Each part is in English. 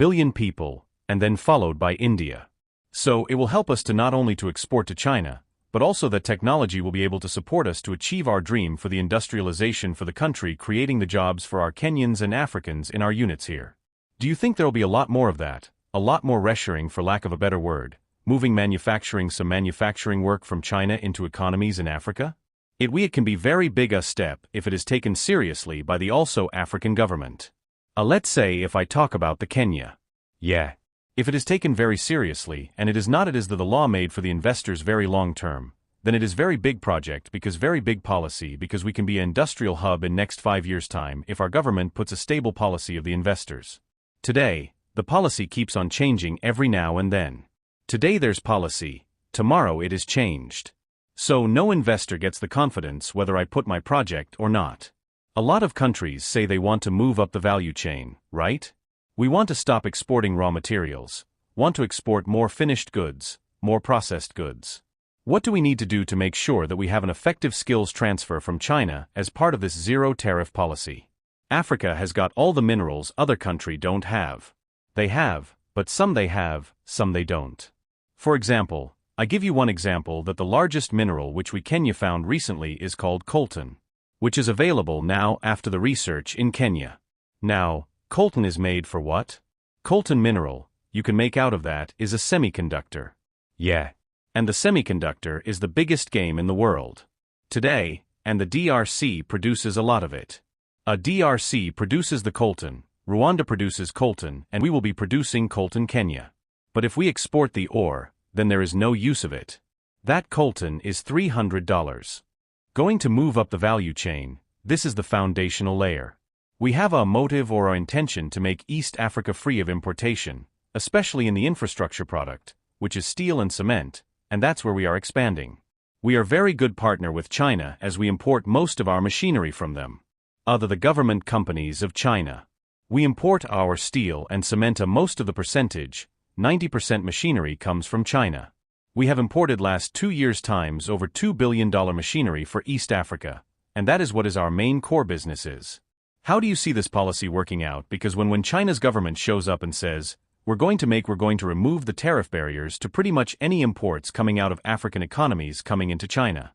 billion people, and then followed by India. So it will help us to not only to export to China, but also that technology will be able to support us to achieve our dream for the industrialization for the country, creating the jobs for our Kenyans and Africans in our units here. Do you think there will be a lot more of that, a lot more reshoring for lack of a better word, moving some manufacturing work from China into economies in Africa? It can be very big a step if it is taken seriously by the also African government. Let's say if I talk about the Kenya. Yeah. If it is taken very seriously, and it is the law made for the investors very long term, then it is very big project because very big policy because we can be an industrial hub in next 5 years' time if our government puts a stable policy of the investors. Today, the policy keeps on changing every now and then. Today there's policy, tomorrow it is changed. So no investor gets the confidence whether I put my project or not. A lot of countries say they want to move up the value chain, right? We want to stop exporting raw materials, want to export more finished goods, more processed goods. What do we need to do to make sure that we have an effective skills transfer from China as part of this zero tariff policy? Africa has got all the minerals other countries don't have. They have, but some they have, some they don't. For example, I give you one example that the largest mineral which Kenya found recently is called coltan, which is available now after the research in Kenya. Now, coltan is made for what? Coltan mineral, you can make out of that, is a semiconductor. Yeah. And the semiconductor is the biggest game in the world today, and the DRC produces a lot of it. A DRC produces the coltan, Rwanda produces coltan, and we will be producing coltan Kenya. But if we export the ore, then there is no use of it. That coltan is $300. Going to move up the value chain, this is the foundational layer. We have a motive or our intention to make East Africa free of importation, especially in the infrastructure product, which is steel and cement, and that's where we are expanding. We are very good partner with China as we import most of our machinery from them. Other the government companies of China. We import our steel and cement most of the percentage, 90% machinery comes from China. We have imported last 2 years times over $2 billion machinery for East Africa, and that is what is our main core business is. How do you see this policy working out? Because when China's government shows up and says, we're going to remove the tariff barriers to pretty much any imports coming out of African economies coming into China.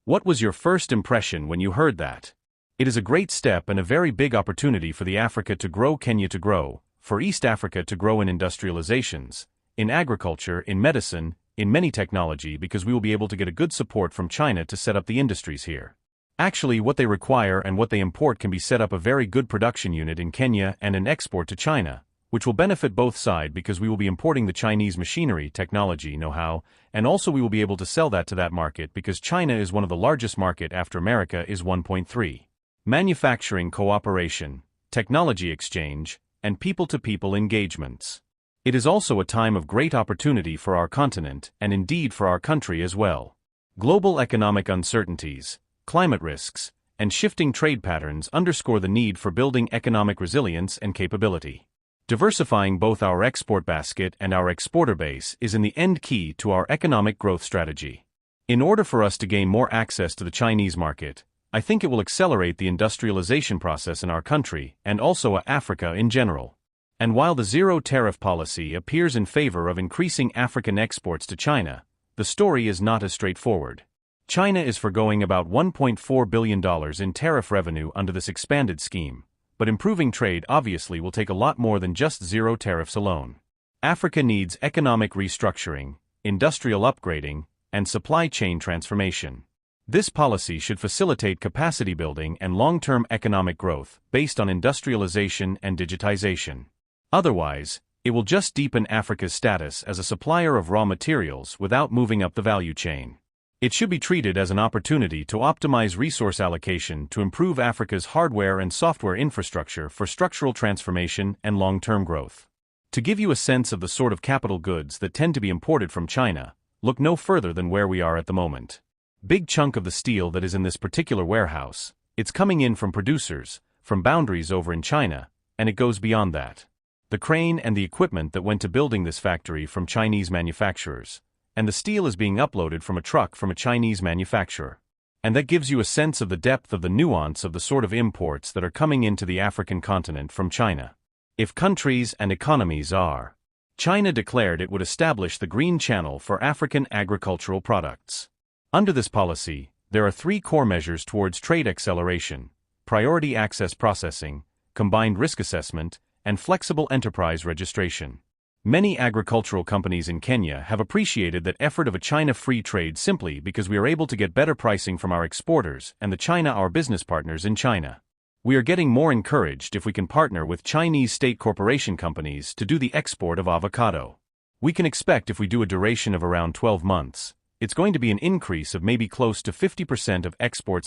What was your first impression when you heard that? It is a great step and a very big opportunity for the Africa to grow, Kenya to grow, for East Africa to grow in industrializations, in agriculture, in medicine, in many technology, because we will be able to get a good support from China to set up the industries here. Actually, what they require and what they import can be set up a very good production unit in Kenya and an export to China, which will benefit both sides because we will be importing the Chinese machinery, technology, know-how, and also we will be able to sell that to that market because China is one of the largest market after America is 1.3. Manufacturing cooperation, technology exchange, and people-to-people engagements. It is also a time of great opportunity for our continent and indeed for our country as well. Global economic uncertainties, climate risks, and shifting trade patterns underscore the need for building economic resilience and capability. Diversifying both our export basket and our exporter base is in the end key to our economic growth strategy. In order for us to gain more access to the Chinese market, I think it will accelerate the industrialization process in our country and also Africa in general. And while the zero tariff policy appears in favor of increasing African exports to China, the story is not as straightforward. China is forgoing about $1.4 billion in tariff revenue under this expanded scheme, but improving trade obviously will take a lot more than just zero tariffs alone. Africa needs economic restructuring, industrial upgrading, and supply chain transformation. This policy should facilitate capacity building and long-term economic growth based on industrialization and digitization. Otherwise, it will just deepen Africa's status as a supplier of raw materials without moving up the value chain. It should be treated as an opportunity to optimize resource allocation to improve Africa's hardware and software infrastructure for structural transformation and long-term growth. To give you a sense of the sort of capital goods that tend to be imported from China, look no further than where we are at the moment. Big chunk of the steel that is in this particular warehouse, it's coming in from producers, from boundaries over in China, and it goes beyond that. The crane and the equipment that went to building this factory from Chinese manufacturers, and the steel is being uploaded from a truck from a Chinese manufacturer. And that gives you a sense of the depth of the nuance of the sort of imports that are coming into the African continent from China. If countries and economies are. China declared it would establish the Green Channel for African agricultural products. Under this policy, there are three core measures towards trade acceleration: priority access processing, combined risk assessment, and flexible enterprise registration. Many agricultural companies in Kenya have appreciated that effort of a China-free trade simply because we are able to get better pricing from our exporters and the China our business partners in China. We are getting more encouraged if we can partner with Chinese state corporation companies to do the export of avocado. We can expect if we do a duration of around 12 months, it's going to be an increase of maybe close to 50% of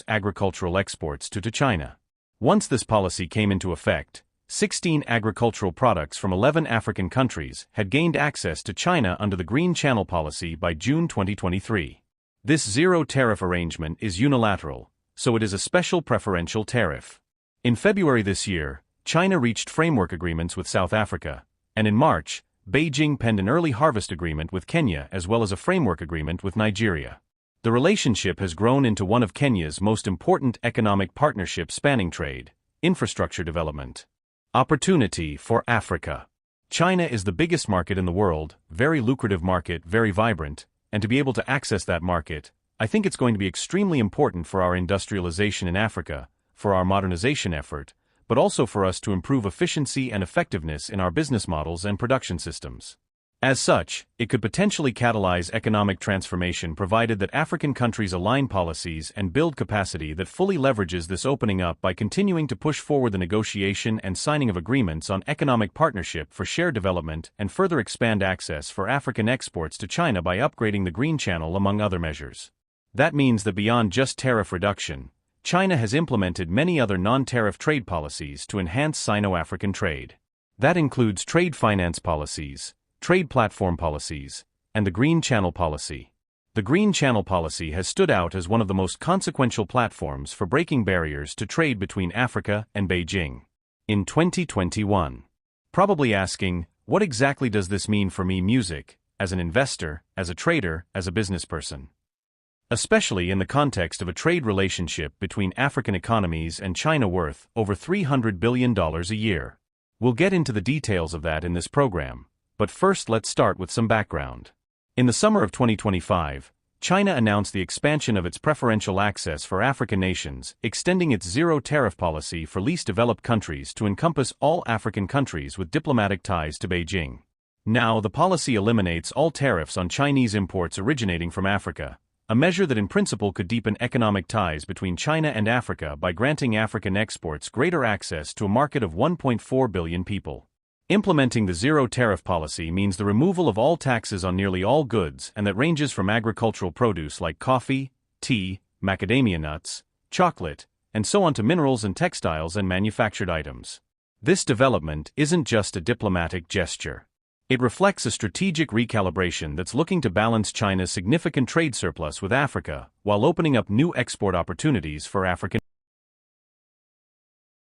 agricultural exports to China. Once this policy came into effect, 16 agricultural products from 11 African countries had gained access to China under the Green Channel policy by June 2023. This zero tariff arrangement is unilateral, so it is a special preferential tariff. In February this year, China reached framework agreements with South Africa, and in March, Beijing penned an early harvest agreement with Kenya as well as a framework agreement with Nigeria. The relationship has grown into one of Kenya's most important economic partnerships spanning trade, infrastructure development. Opportunity for Africa. China is the biggest market in the world, very lucrative market, very vibrant, and to be able to access that market, I think it's going to be extremely important for our industrialization in Africa, for our modernization effort, but also for us to improve efficiency and effectiveness in our business models and production systems. As such, it could potentially catalyze economic transformation provided that African countries align policies and build capacity that fully leverages this opening up by continuing to push forward the negotiation and signing of agreements on economic partnership for shared development and further expand access for African exports to China by upgrading the Green Channel among other measures. That means that beyond just tariff reduction, China has implemented many other non-tariff trade policies to enhance Sino-African trade. That includes trade finance policies, trade platform policies, and the Green Channel policy. The Green Channel policy has stood out as one of the most consequential platforms for breaking barriers to trade between Africa and Beijing. In 2021. Probably asking, what exactly does this mean for me, music, as an investor, as a trader, as a business person? Especially in the context of a trade relationship between African economies and China worth over $300 billion a year. We'll get into the details of that in this program, but first let's start with some background. In the summer of 2025, China announced the expansion of its preferential access for African nations, extending its zero-tariff policy for least developed countries to encompass all African countries with diplomatic ties to Beijing. Now, the policy eliminates all tariffs on Chinese imports originating from Africa, a measure that in principle could deepen economic ties between China and Africa by granting African exports greater access to a market of 1.4 billion people. Implementing the zero-tariff policy means the removal of all taxes on nearly all goods, and that ranges from agricultural produce like coffee, tea, macadamia nuts, chocolate, and so on to minerals and textiles and manufactured items. This development isn't just a diplomatic gesture. It reflects a strategic recalibration that's looking to balance China's significant trade surplus with Africa, while opening up new export opportunities for African